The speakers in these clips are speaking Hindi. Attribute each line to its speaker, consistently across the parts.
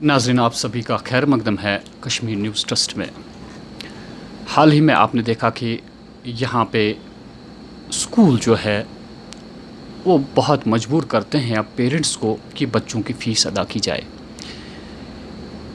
Speaker 1: नाज़रीन, आप सभी का खैर मकदम है कश्मीर न्यूज़ ट्रस्ट में। हाल ही में आपने देखा कि यहाँ पे स्कूल जो है वो बहुत मजबूर करते हैं अब पेरेंट्स को कि बच्चों की फ़ीस अदा की जाए।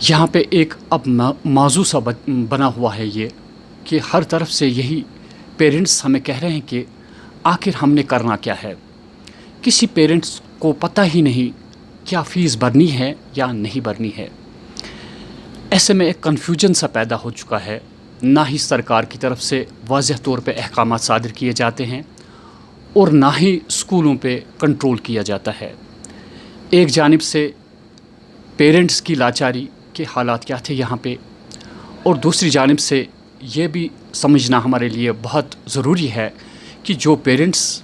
Speaker 1: यहाँ पे एक अब मौजू सा बना हुआ है ये कि हर तरफ से यही पेरेंट्स हमें कह रहे हैं कि आखिर हमने करना क्या है। किसी पेरेंट्स को पता ही नहीं क्या फ़ीस भरनी है या नहीं भरनी है। ऐसे में एक कन्फ्यूजन सा पैदा हो चुका है। ना ही सरकार की तरफ से वाज़ेह तौर पे अहकामात सादिर किए जाते हैं और ना ही स्कूलों पे कंट्रोल किया जाता है। एक जानिब से पेरेंट्स की लाचारी के हालात क्या थे यहाँ पे, और दूसरी जानिब से ये भी समझना हमारे लिए बहुत ज़रूरी है कि जो पेरेंट्स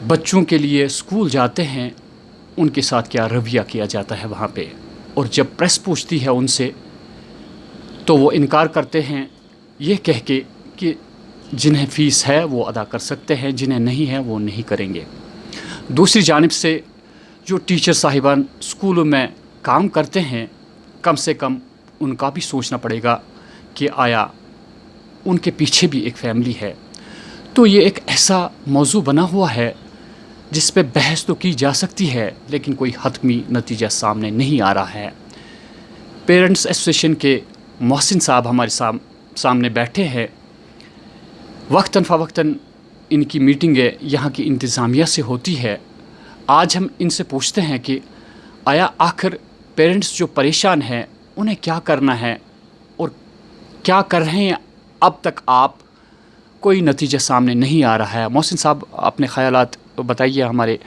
Speaker 1: बच्चों के लिए स्कूल जाते हैं उनके साथ क्या रवैया किया जाता है वहाँ पे। और जब प्रेस पूछती है उनसे तो वो इनकार करते हैं ये कह के कि जिन्हें फ़ीस है वो अदा कर सकते हैं, जिन्हें नहीं है वो नहीं करेंगे। दूसरी जानिब से जो टीचर साहिबान स्कूलों में काम करते हैं, कम से कम उनका भी सोचना पड़ेगा कि आया उनके पीछे भी एक फ़ैमिली है। तो ये एक ऐसा मौजू बना हुआ है जिस पे बहस तो की जा सकती है लेकिन कोई हतमी नतीजा सामने नहीं आ रहा है। पेरेंट्स एसोसिएशन के मोहसिन साहब हमारे सामने बैठे हैं। वक्तन फ़वक्तन इनकी मीटिंगें यहाँ की इंतज़ामिया से होती है। आज हम इनसे पूछते हैं कि आया आखिर पेरेंट्स जो परेशान हैं उन्हें क्या करना है और क्या कर रहे हैं। अब तक आप कोई नतीजा सामने नहीं आ रहा है। मोहसिन साहब, अपने ख़यालात बताइए हमारे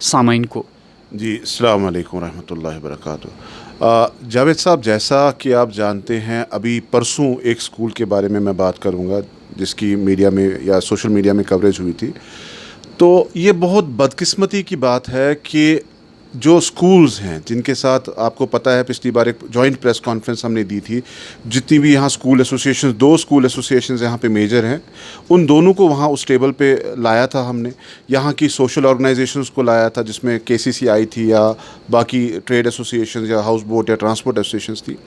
Speaker 1: सामाइन को।
Speaker 2: जी, अस्सलाम वालेकुम रहमतुल्लाहि वबरकातुहू। जावेद साहब, जैसा कि आप जानते हैं, अभी परसों एक स्कूल के बारे में मैं बात करूंगा जिसकी मीडिया में या सोशल मीडिया में कवरेज हुई थी। तो ये बहुत बदकिस्मती की बात है कि जो स्कूल्स हैं जिनके साथ आपको पता है पिछली बार एक जॉइंट प्रेस कॉन्फ्रेंस हमने दी थी, जितनी भी यहाँ स्कूल एसोसिएशंस, 2 स्कूल एसोसिएशंस यहाँ पे मेजर हैं, उन दोनों को वहाँ उस टेबल पे लाया था हमने। यहाँ की सोशल ऑर्गेनाइजेशंस को लाया था जिसमें केसीसी आई थी या बाकी ट्रेड एसोसिएशंस या हाउस बोट या ट्रांसपोर्ट एसोसिएशंस थी।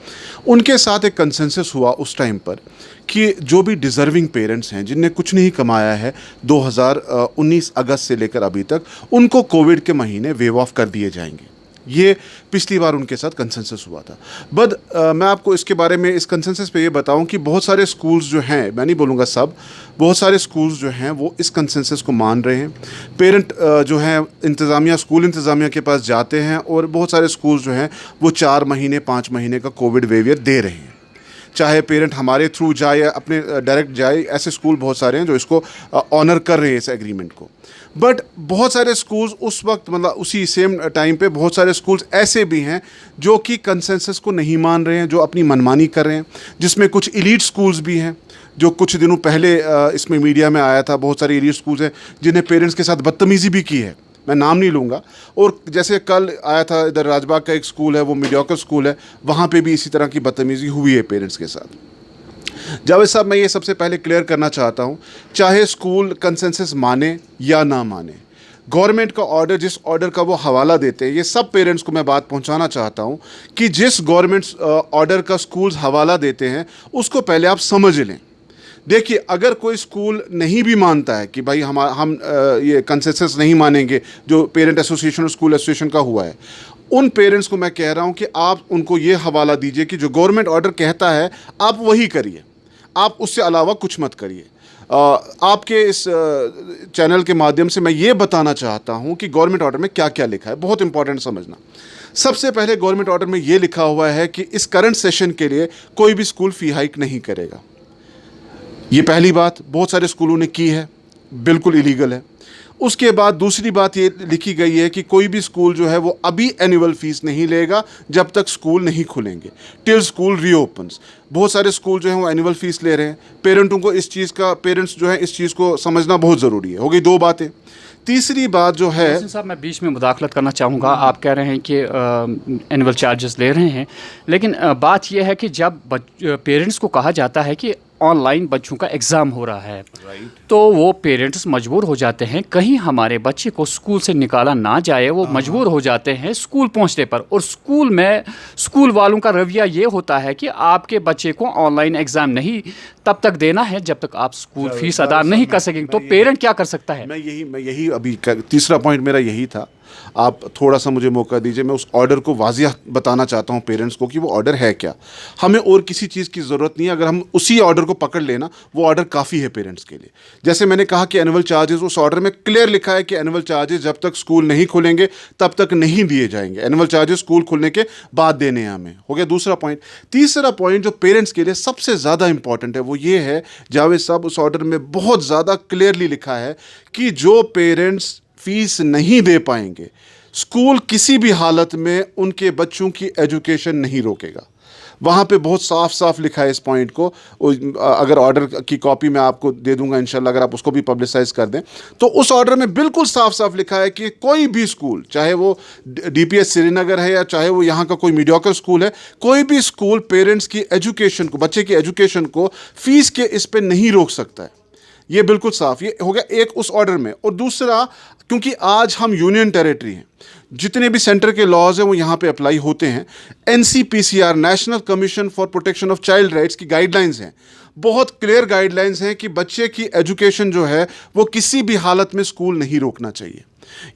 Speaker 2: उनके साथ एक कंसेंसस हुआ उस टाइम पर कि जो भी डिज़र्विंग पेरेंट्स हैं जिनने कुछ नहीं कमाया है 2019 अगस्त से लेकर अभी तक, उनको कोविड के महीने वेव ऑफ कर दिए जाएंगे। ये पिछली बार उनके साथ कंसेंसस हुआ था। मैं आपको इसके बारे में, इस कंसेंसस पे ये बताऊं कि बहुत सारे स्कूल्स जो हैं, मैं नहीं बोलूँगा सब, बहुत सारे स्कूल्स जो हैं वो इस कंसेंसस को मान रहे हैं। पेरेंट जो हैं इंतज़ामिया, स्कूल इंतज़ामिया के पास जाते हैं और बहुत सारे स्कूल्स जो हैं वो 4 महीने 5 महीने का कोविड वेवियर दे रहे हैं। चाहे पेरेंट हमारे थ्रू जाए या अपने डायरेक्ट जाए, ऐसे स्कूल बहुत सारे हैं जो इसको ऑनर कर रहे हैं इस एग्रीमेंट को। बट बहुत सारे स्कूल्स उस वक्त, मतलब उसी सेम टाइम पे बहुत सारे स्कूल्स ऐसे भी हैं जो कि कंसेंसस को नहीं मान रहे हैं, जो अपनी मनमानी कर रहे हैं, जिसमें कुछ एलीट स्कूल्स भी हैं जो कुछ दिनों पहले इसमें मीडिया में आया था। बहुत सारे एलीट स्कूल्स हैं जिन्हें पेरेंट्स के साथ बदतमीज़ी भी की है, मैं नाम नहीं लूँगा। और जैसे कल आया था इधर राजबाग का एक स्कूल है, वो मीडियोकर स्कूल है, वहाँ पे भी इसी तरह की बदतमीज़ी हुई है पेरेंट्स के साथ। जावेद साहब, मैं ये सबसे पहले क्लियर करना चाहता हूँ, चाहे स्कूल कंसेंसस माने या ना माने, गवर्नमेंट का ऑर्डर, जिस ऑर्डर का वो हवाला देते हैं, ये सब पेरेंट्स को मैं बात पहुंचाना चाहता हूं कि जिस गवर्नमेंट ऑर्डर का स्कूल्स हवाला देते हैं उसको पहले आप समझ लें। देखिए, अगर कोई स्कूल नहीं भी मानता है कि भाई हम ये कंसेंसस नहीं मानेंगे जो पेरेंट एसोसिएशन और स्कूल एसोसिएशन का हुआ है, उन पेरेंट्स को मैं कह रहा हूं कि आप उनको ये हवाला दीजिए कि जो गवर्नमेंट ऑर्डर कहता है आप वही करिए, आप उससे अलावा कुछ मत करिए। आपके इस चैनल के माध्यम से मैं ये बताना चाहता हूं कि गवर्नमेंट ऑर्डर में क्या क्या लिखा है, बहुत इंपॉर्टेंट समझना। सबसे पहले गवर्नमेंट ऑर्डर में ये लिखा हुआ है कि इस करंट सेशन के लिए कोई भी स्कूल फ़ी हाइक नहीं करेगा। ये पहली बात बहुत सारे स्कूलों ने की है, बिल्कुल इलीगल है। उसके बाद दूसरी बात ये लिखी गई है कि कोई भी स्कूल जो है वो अभी एनुअल फीस नहीं लेगा जब तक स्कूल नहीं खुलेंगे, टिल स्कूल रीओपन्स। बहुत सारे स्कूल जो हैं वो एनुअल फीस ले रहे हैं। पेरेंट्स जो है इस चीज़ को समझना बहुत ज़रूरी है। हो गई 2 बातें। तीसरी बात जो है,
Speaker 1: साहब मैं बीच में मुदाखलत करना चाहूँगा। आप कह रहे हैं कि एनुअल चार्जेस ले रहे हैं, लेकिन बात यह है कि जब पेरेंट्स को कहा जाता है कि ऑनलाइन बच्चों का एग्ज़ाम हो रहा है, तो वो पेरेंट्स मजबूर हो जाते हैं कहीं हमारे बच्चे को स्कूल से निकाला ना जाए। वो मजबूर हो जाते हैं स्कूल पहुंचने पर, और स्कूल में स्कूल वालों का रवैया ये होता है कि आपके बच्चे को ऑनलाइन एग्ज़ाम नहीं तब तक देना है जब तक आप स्कूल फीस अदा नहीं कर सकेंगे। तो पेरेंट क्या कर सकता है?
Speaker 2: मैं यही अभी तीसरा पॉइंट मेरा यही था। आप थोड़ा सा मुझे मौका दीजिए, मैं उस ऑर्डर को वाज़िह बताना चाहता हूँ पेरेंट्स को कि वो ऑर्डर है क्या। हमें और किसी चीज़ की ज़रूरत नहीं है, अगर हम उसी ऑर्डर को पकड़ लेना वो ऑर्डर काफ़ी है पेरेंट्स के लिए। जैसे मैंने कहा कि एनुअल चार्जेस, उस ऑर्डर में क्लियर लिखा है कि एनुअल चार्जेस जब तक स्कूल नहीं खुलेंगे तब तक नहीं दिए जाएंगे, एनुअल चार्जेस स्कूल खुलने के बाद देने हैं हमें। हो गया दूसरा पॉइंट। तीसरा पॉइंट जो पेरेंट्स के लिए सबसे ज़्यादा इंपॉर्टेंट है वो ये है, जावेद साहब उस ऑर्डर में बहुत ज़्यादा क्लियरली लिखा है कि जो पेरेंट्स फीस नहीं दे पाएंगे, स्कूल किसी भी हालत में उनके बच्चों की एजुकेशन नहीं रोकेगा। वहाँ पे बहुत साफ साफ लिखा है इस पॉइंट को। अगर ऑर्डर की कॉपी मैं आपको दे दूंगा इंशाल्लाह, अगर आप उसको भी पब्लिसाइज कर दें, तो उस ऑर्डर में बिल्कुल साफ साफ लिखा है कि कोई भी स्कूल, चाहे वो DPS श्रीनगर है या चाहे वो यहाँ का कोई मीडियोकर स्कूल है, कोई भी स्कूल पेरेंट्स की एजुकेशन को, बच्चे की एजुकेशन को फीस के इस पर नहीं रोक सकता है। ये बिल्कुल साफ, ये हो गया एक उस ऑर्डर में। और दूसरा, क्योंकि आज हम यूनियन टेरिटरी हैं, जितने भी सेंटर के लॉज हैं वो यहाँ पे अप्लाई होते हैं। NCPCR, national commission for protection of child rights की गाइडलाइंस हैं, बहुत क्लियर गाइडलाइंस हैं कि बच्चे की एजुकेशन जो है वो किसी भी हालत में स्कूल नहीं रोकना चाहिए।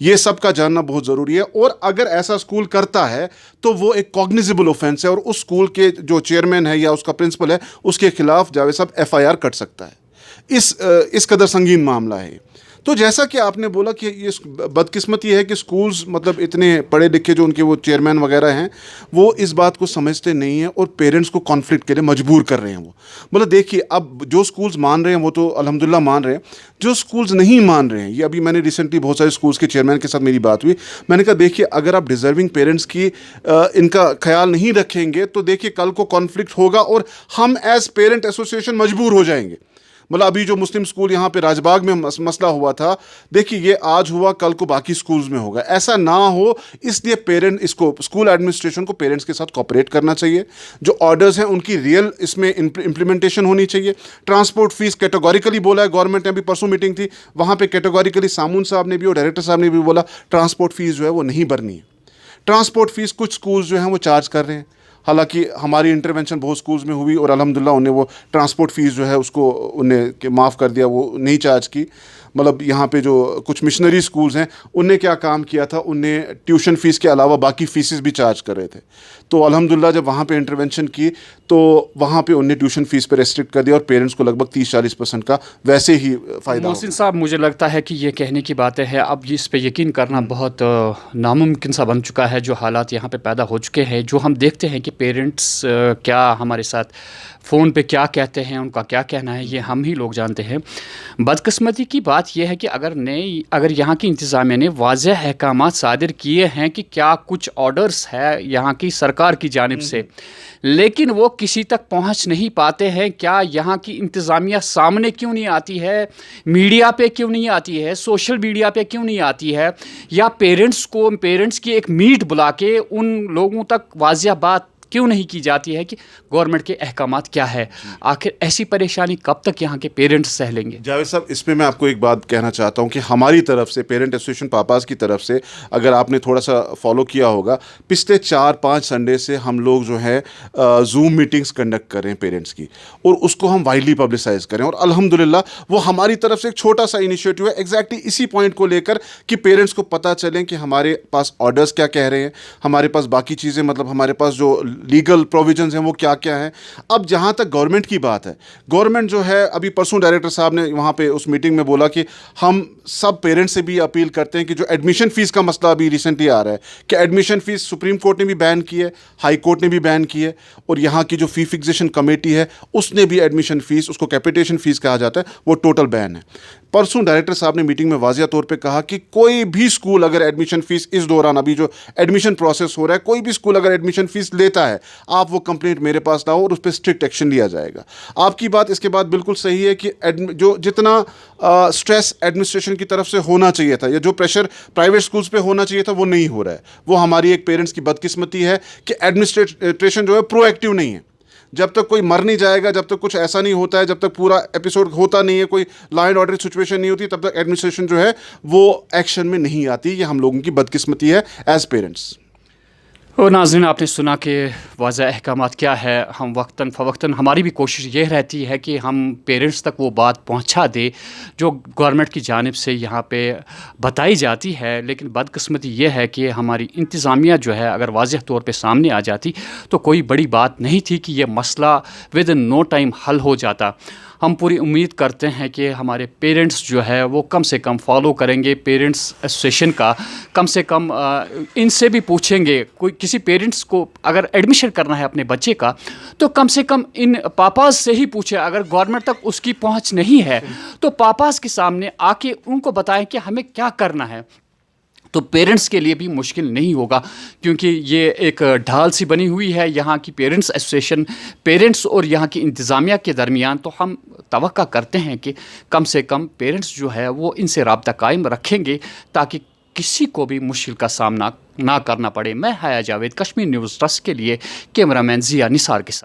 Speaker 2: ये सबका जानना बहुत ज़रूरी है। और अगर ऐसा स्कूल करता है तो वो एक कॉग्निजेबल ऑफेंस है, और उस स्कूल के जो चेयरमैन है या उसका प्रिंसिपल है उसके खिलाफ जावेद साहब FIR कट सकता है। इस कदर संगीन मामला है। तो जैसा कि आपने बोला कि ये बदकिस्मती है कि स्कूल्स, मतलब इतने पढ़े लिखे जो उनके वो चेयरमैन वगैरह हैं, वो इस बात को समझते नहीं हैं और पेरेंट्स को कॉन्फ्लिक्ट के लिए मजबूर कर रहे हैं। वो मतलब देखिए, अब जो स्कूल्स मान रहे हैं वो तो अल्हम्दुलिल्लाह मान रहे हैं, जो स्कूल्स नहीं मान रहे हैं, ये अभी मैंने रिसेंटली बहुत सारे स्कूल्स के चेयरमैन के साथ मेरी बात हुई, मैंने कहा देखिए अगर आप डिज़र्विंग पेरेंट्स की इनका ख्याल नहीं रखेंगे तो देखिए कल को कॉन्फ्लिक्ट होगा और हम एज पेरेंट एसोसिएशन मजबूर हो जाएंगे। मतलब अभी जो मुस्लिम स्कूल यहाँ पे राजबाग में मसला हुआ था, देखिए ये आज हुआ कल को बाकी स्कूल्स में होगा। ऐसा ना हो, इसलिए इसको स्कूल एडमिनिस्ट्रेशन को पेरेंट्स के साथ कोऑपरेट करना चाहिए। जो ऑर्डर्स हैं उनकी रियल इसमें इम्प्लीमेंटेशन होनी चाहिए। ट्रांसपोर्ट फीस कैटेगोरिकली बोला है गवर्नमेंट ने, अभी परसों मीटिंग थी वहाँ पे कैटेगोरिकली सामून साहब ने भी और डायरेक्टर साहब ने भी बोला ट्रांसपोर्ट फीस जो है वो नहीं भरनी है। ट्रांसपोर्ट फीस कुछ स्कूल्स जो हैं वो चार्ज कर रहे हैं, हालांकि हमारी इंटरवेंशन बहुत स्कूल्स में हुई और अल्हम्दुलिल्लाह उन्हें वो ट्रांसपोर्ट फ़ीस जो है उसको उन्हें माफ़ कर दिया, वो नहीं चार्ज की। मतलब यहाँ पे जो कुछ मिशनरी स्कूल्स हैं उनने क्या काम किया था, उन्हें ट्यूशन फ़ीस के अलावा बाकी फ़ीसेस भी चार्ज कर रहे थे। तो अल्हम्दुलिल्लाह जब वहाँ पे इंटरवेंशन की तो वहाँ पे उन्हें ट्यूशन फ़ीस पे रेस्ट्रिक्ट कर दिया और पेरेंट्स को लगभग 30-40% का वैसे ही फ़ायदा।
Speaker 1: मोहसिन साहब, मुझे लगता है कि ये कहने की बातें हैं, अब इस पे यकीन करना बहुत नामुमकिन सा बन चुका है। जो हालात यहाँ पे पैदा हो चुके हैं, जो हम देखते हैं कि पेरेंट्स क्या हमारे साथ फ़ोन पे क्या कहते हैं, उनका क्या कहना है, ये हम ही लोग जानते हैं। बदकिस्मती की बात यह है कि अगर यहाँ की इंतज़ामिया ने वाज़ेह अहकामात सादिर किए हैं कि क्या कुछ ऑर्डर्स है यहाँ की सरकार की जानिब से, लेकिन वो किसी तक पहुँच नहीं पाते हैं। क्या यहाँ की इंतज़ामिया सामने क्यों नहीं आती है, मीडिया पे क्यों नहीं आती है, सोशल मीडिया पे क्यों नहीं आती है, या पेरेंट्स की एक मीट बुला के उन लोगों तक वाज़ेह बात क्यों नहीं की जाती है कि गवर्नमेंट के अहकामात क्या है। आखिर ऐसी परेशानी कब तक यहाँ के पेरेंट्स सह लेंगे?
Speaker 2: जावेद साहब, इसमें मैं आपको एक बात कहना चाहता हूँ कि हमारी तरफ से, पेरेंट एसोसिएशन पापास की तरफ से, अगर आपने थोड़ा सा फॉलो किया होगा, पिछले 4-5 संडे से हम लोग जो है जूम मीटिंग्स कंडक्ट कर रहे हैं पेरेंट्स की, और उसको हम वाइडली पब्लिसाइज करें। और अल्हम्दुलिल्लाह वो हमारी तरफ से एक छोटा सा इनिशिएटिव है एग्जैक्टली इसी पॉइंट को लेकर कि पेरेंट्स को पता चलें कि हमारे पास ऑर्डर्स क्या कह रहे हैं, हमारे पास बाकी चीज़ें, मतलब हमारे पास जो लीगल प्रोविजंस हैं वो क्या क्या हैं। अब जहाँ तक गवर्नमेंट की बात है, गवर्नमेंट जो है, अभी परसों डायरेक्टर साहब ने वहाँ पे उस मीटिंग में बोला कि हम सब पेरेंट्स से भी अपील करते हैं कि जो एडमिशन फ़ीस का मसला अभी रिसेंटली आ रहा है, कि एडमिशन फ़ीस सुप्रीम कोर्ट ने भी बैन की है, हाई कोर्ट ने भी बैन की है, और यहाँ की जो फ़ी फिक्सेशन कमेटी है उसने भी एडमिशन फ़ीस, उसको कैपिटेशन फ़ीस कहा जाता है, वो टोटल बैन है। परसों डायरेक्टर साहब ने मीटिंग में वाज़िया तौर पे कहा कि कोई भी स्कूल अगर एडमिशन फ़ीस इस दौरान, अभी जो एडमिशन प्रोसेस हो रहा है, कोई भी स्कूल अगर एडमिशन फ़ीस लेता है, आप वो कंप्लेंट मेरे पास लाओ और उस पर स्ट्रिक्ट एक्शन लिया जाएगा। आपकी बात इसके बाद बिल्कुल सही है कि जो जितना स्ट्रेस एडमिनिस्ट्रेशन की तरफ से होना चाहिए था, या जो प्रेशर प्राइवेट स्कूल्स पे होना चाहिए था, वो नहीं हो रहा है। वो हमारी एक पेरेंट्स की बदकिस्मती है कि एडमिनिस्ट्रेशन जो है प्रोएक्टिव नहीं है। जब तक कोई मर नहीं जाएगा, जब तक कुछ ऐसा नहीं होता है, जब तक पूरा एपिसोड होता नहीं है, कोई लॉ एंड ऑर्डर सिचुएशन नहीं होती, तब तक एडमिनिस्ट्रेशन जो है वो एक्शन में नहीं आती। ये हम लोगों की बदकिस्मती है एज पेरेंट्स।
Speaker 1: और नाज़रीन, आपने सुना कि वाज़ह अहकामात क्या है। हम वक्तन फ़वक्तन हमारी भी कोशिश ये रहती है कि हम पेरेंट्स तक वो बात पहुंचा दे जो गवर्नमेंट की जानिब से यहाँ पे बताई जाती है, लेकिन बदकिस्मती ये है कि हमारी इंतज़ामिया जो है अगर वाज़ह तौर पे सामने आ जाती तो कोई बड़ी बात नहीं थी कि ये मसला विद इन नो टाइम हल हो जाता। हम पूरी उम्मीद करते हैं कि हमारे पेरेंट्स जो है वो कम से कम फॉलो करेंगे पेरेंट्स एसोसिएशन का, कम से कम इनसे भी पूछेंगे। कोई किसी पेरेंट्स को अगर एडमिशन करना है अपने बच्चे का तो कम से कम इन पापाज से ही पूछे। अगर गवर्नमेंट तक उसकी पहुंच नहीं है तो पापाज के सामने आके उनको बताएं कि हमें क्या करना है। तो पेरेंट्स के लिए भी मुश्किल नहीं होगा, क्योंकि ये एक ढाल सी बनी हुई है यहाँ की पेरेंट्स एसोसिएशन, पेरेंट्स और यहाँ की इंतज़ामिया के दरमियान। तो हम तवक्का करते हैं कि कम से कम पेरेंट्स जो है वो इनसे राब्ता कायम रखेंगे ताकि किसी को भी मुश्किल का सामना ना करना पड़े। मैं हया जावेद, कश्मीर न्यूज़ ट्रस्ट के लिए कैमरामैन ज़िया निसार के साथ।